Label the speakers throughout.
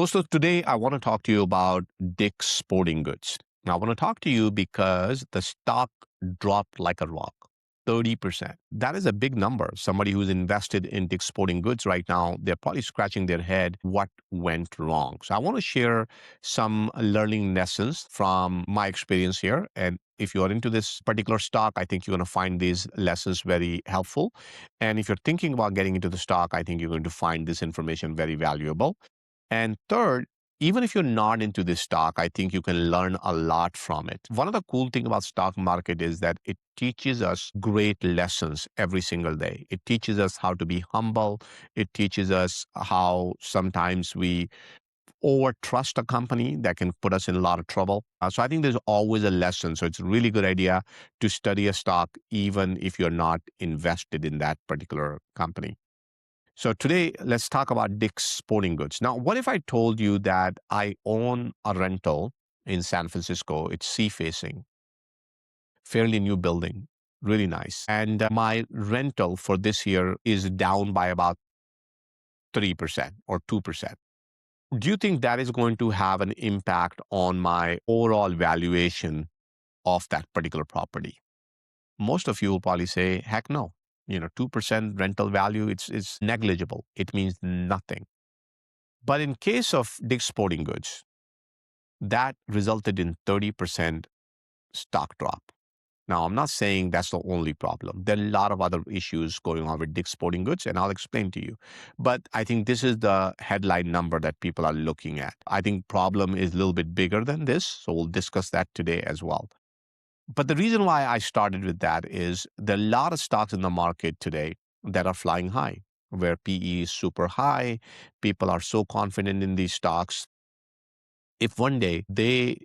Speaker 1: So today I want to talk to you about Dick's Sporting Goods. Now, I want to talk to you because the stock dropped like a rock, 30%. That is a big number. Somebody who's invested in Dick's Sporting Goods right now, they're probably scratching their head, what went wrong? So I want to share some learning lessons from my experience here. And if you're into this particular stock, I think you're going to find these lessons very helpful. And if you're thinking about getting into the stock, I think you're going to find this information very valuable. And third, even if you're not into this stock, I think you can learn a lot from it. One of the cool thing about stock market is that it teaches us great lessons every single day. It teaches us how to be humble. It teaches us how sometimes we over trust a company that can put us in a lot of trouble. So I think there's always a lesson. So it's a really good idea to study a stock, even if you're not invested in that particular company. So today, let's talk about Dick's Sporting Goods. Now, what if I told you that I own a rental in San Francisco? It's sea facing, fairly new building, really nice. And my rental for this year is down by about 3% or 2%. Do you think that is going to have an impact on my overall valuation of that particular property? Most of you will probably say, heck no. 2% rental value, it's negligible. It means nothing. But in case of Dick's Sporting Goods, that resulted in 30% stock drop. Now, I'm not saying that's the only problem. There are a lot of other issues going on with Dick's Sporting Goods, and I'll explain to you. But I think this is the headline number that people are looking at. I think problem is a little bit bigger than this, so we'll discuss that today as well. But the reason why I started with that is there are a lot of stocks in the market today that are flying high, where PE is super high. People are so confident in these stocks. If one day they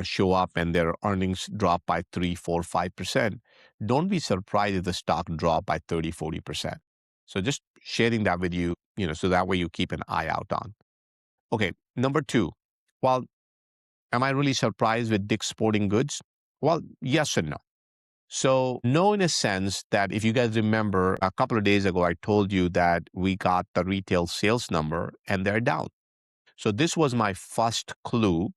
Speaker 1: show up and their earnings drop by 3, 4, 5%, don't be surprised if the stock drop by 30, 40%. So just sharing that with you, so that way you keep an eye out on. Okay, number two, well, am I really surprised with Dick's Sporting Goods? Well, yes and no. So, no, in a sense that if you guys remember, a couple of days ago, I told you that we got the retail sales number and they're down. So, this was my first clue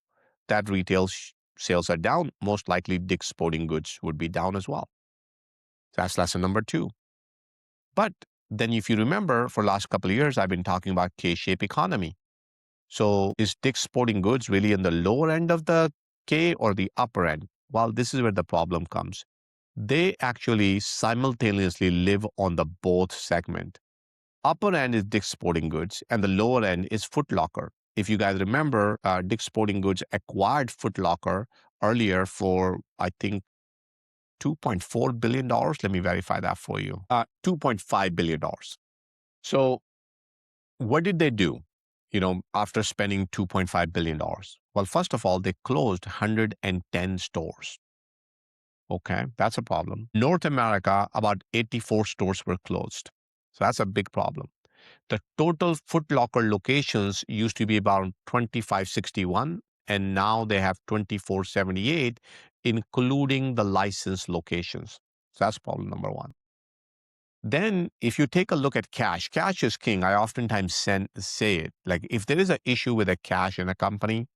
Speaker 1: that retail sales are down. Most likely, Dick's Sporting Goods would be down as well. That's lesson number two. But then, if you remember, for the last couple of years, I've been talking about K-shaped economy. So, is Dick's Sporting Goods really in the lower end of the K or the upper end? Well, this is where the problem comes. They actually simultaneously live on the both segment. Upper end is Dick's Sporting Goods and the lower end is Foot Locker. If you guys remember, Dick's Sporting Goods acquired Foot Locker earlier for, I think, $2.4 billion. Let me verify that for you. $2.5 billion. So what did they do, after spending $2.5 billion? Well, first of all, they closed 110 stores. Okay, that's a problem. North America, about 84 stores were closed. So that's a big problem. The total Foot Locker locations used to be about 2561, and now they have 2478, including the licensed locations. So that's problem number one. Then, if you take a look at cash is king. I oftentimes say it. Like, if there is an issue with a cash in a company,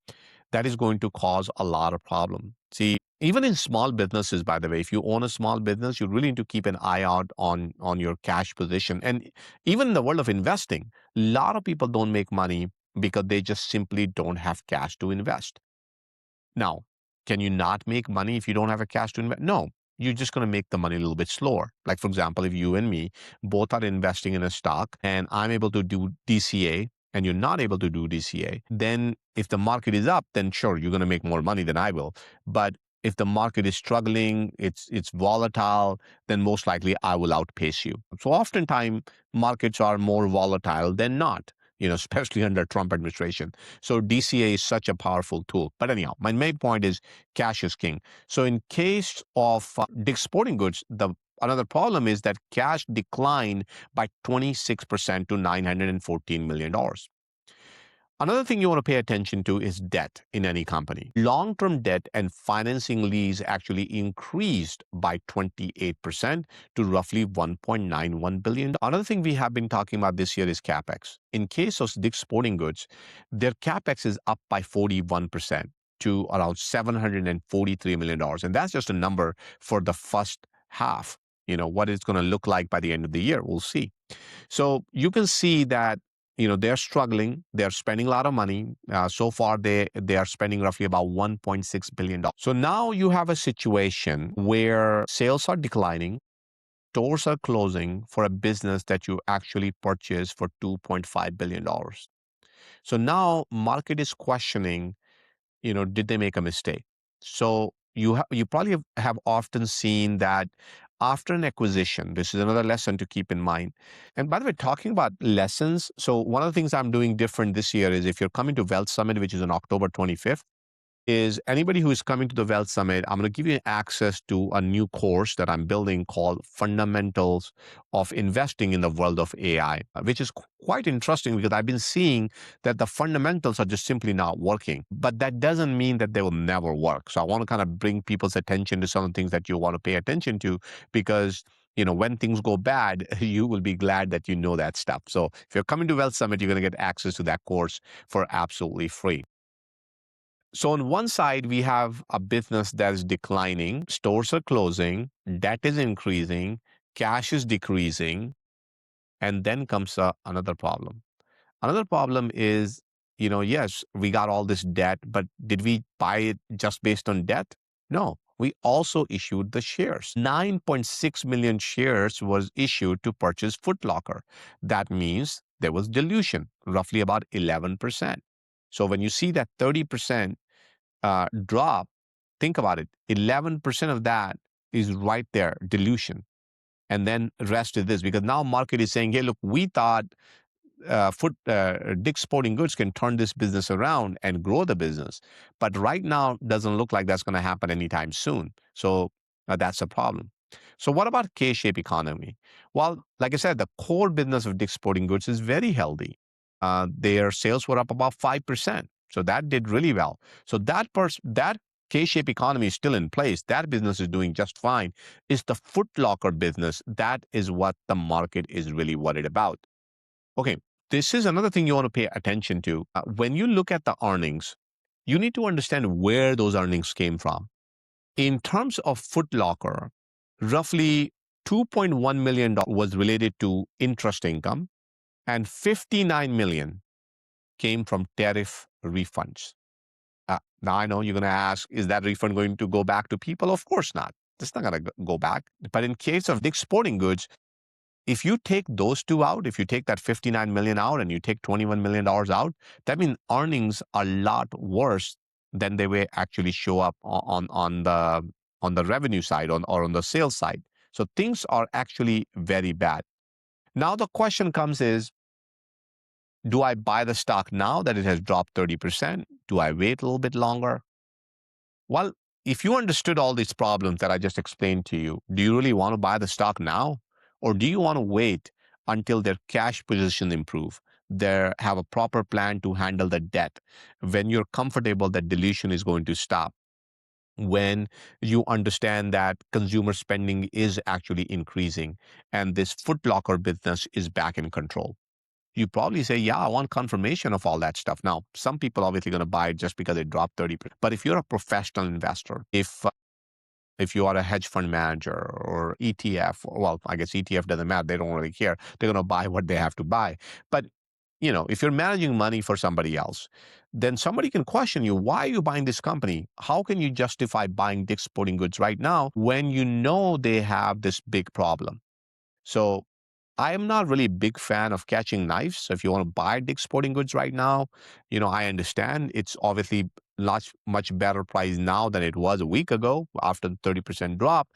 Speaker 1: that is going to cause a lot of problem. See, even in small businesses, by the way, if you own a small business, you really need to keep an eye out on your cash position. And even in the world of investing, a lot of people don't make money because they just simply don't have cash to invest. Now, can you not make money if you don't have a cash to invest? No, you're just going to make the money a little bit slower. Like, for example, if you and me both are investing in a stock and I'm able to do DCA and you're not able to do DCA, then if the market is up, then sure, you're going to make more money than I will. But if the market is struggling, it's volatile, then most likely I will outpace you. So oftentimes markets are more volatile than not, especially under Trump administration. So DCA is such a powerful tool. But anyhow, my main point is cash is king. So in case of Dick's Sporting Goods, another problem is that cash declined by 26% to $914 million. Another thing you want to pay attention to is debt in any company. Long-term debt and financing lease actually increased by 28% to roughly $1.91 billion. Another thing we have been talking about this year is CapEx. In case of Dick's Sporting Goods, their CapEx is up by 41% to around $743 million. And that's just a number for the first half. What it's going to look like by the end of the year, we'll see. So you can see that they're struggling. They're spending a lot of money. So far, they are spending roughly about $1.6 billion. So now you have a situation where sales are declining, stores are closing for a business that you actually purchased for $2.5 billion. So now market is questioning, did they make a mistake? So you probably have often seen that after an acquisition, this is another lesson to keep in mind. And by the way, talking about lessons, so one of the things I'm doing different this year is if you're coming to Wealth Summit, which is on October 25th, is anybody who is coming to the Wealth Summit, I'm going to give you access to a new course that I'm building called Fundamentals of Investing in the World of AI, which is quite interesting because I've been seeing that the fundamentals are just simply not working. But that doesn't mean that they will never work. So I want to kind of bring people's attention to some of the things that you want to pay attention to because when things go bad, you will be glad that you know that stuff. So if you're coming to Wealth Summit, you're going to get access to that course for absolutely free. So on one side, we have a business that is declining, stores are closing, debt is increasing, cash is decreasing, and then comes another problem. Another problem is, yes, we got all this debt, but did we buy it just based on debt? No, we also issued the shares. 9.6 million shares was issued to purchase Foot Locker. That means there was dilution, roughly about 11%. So when you see that 30% drop, think about it. 11% of that is right there, dilution. And then rest is this, because now market is saying, hey, look, we thought Dick's Sporting Goods can turn this business around and grow the business. But right now, doesn't look like that's going to happen anytime soon. So that's a problem. So what about K-shaped economy? Well, like I said, the core business of Dick's Sporting Goods is very healthy. Their sales were up about 5%. So that did really well. So that K-shaped economy is still in place. That business is doing just fine. It's the Foot Locker business. That is what the market is really worried about. Okay, this is another thing you want to pay attention to. When you look at the earnings, you need to understand where those earnings came from. In terms of Foot Locker, roughly $2.1 million was related to interest income, and $59 million came from tariff refunds. Now I know you're going to ask, is that refund going to go back to people? Of course not. It's not going to go back. But in case of Dick's Sporting Goods, if you take those two out, if you take that 59 million out and you take $21 million out, that means earnings are a lot worse than they will actually show up on the revenue side or on the sales side. So things are actually very bad. Now the question comes is, do I buy the stock now that it has dropped 30%? Do I wait a little bit longer? Well, if you understood all these problems that I just explained to you, do you really want to buy the stock now? Or do you want to wait until their cash position improve? They have a proper plan to handle the debt. When you're comfortable that dilution is going to stop. When you understand that consumer spending is actually increasing and this Foot Locker business is back in control. You probably say, yeah, I want confirmation of all that stuff. Now, some people obviously going to buy it just because it dropped 30%. But if you're a professional investor, if you are a hedge fund manager or ETF, well, I guess ETF doesn't matter. They don't really care. They're going to buy what they have to buy. But, if you're managing money for somebody else, then somebody can question you, why are you buying this company? How can you justify buying Dick's Sporting Goods right now when you know they have this big problem? So I am not really a big fan of catching knives. So if you want to buy Dick's Sporting Goods right now, I understand it's obviously much better price now than it was a week ago after the 30% drop.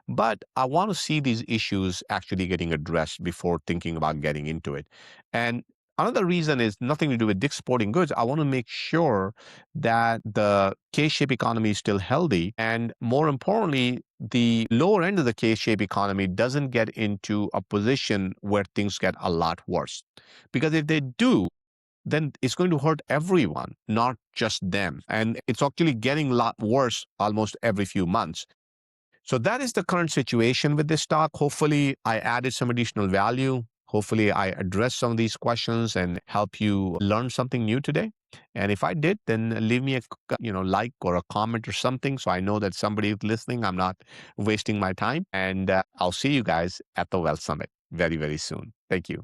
Speaker 1: But I want to see these issues actually getting addressed before thinking about getting into it. And another reason is nothing to do with Dick's Sporting Goods. I want to make sure that the K-shaped economy is still healthy. And more importantly, the lower end of the K-shaped economy doesn't get into a position where things get a lot worse. Because if they do, then it's going to hurt everyone, not just them. And it's actually getting a lot worse almost every few months. So that is the current situation with this stock. Hopefully, I added some additional value. Hopefully, I addressed some of these questions and help you learn something new today. And if I did, then leave me a like or a comment or something, so I know that somebody is listening. I'm not wasting my time. And I'll see you guys at the Wealth Summit very, very soon. Thank you.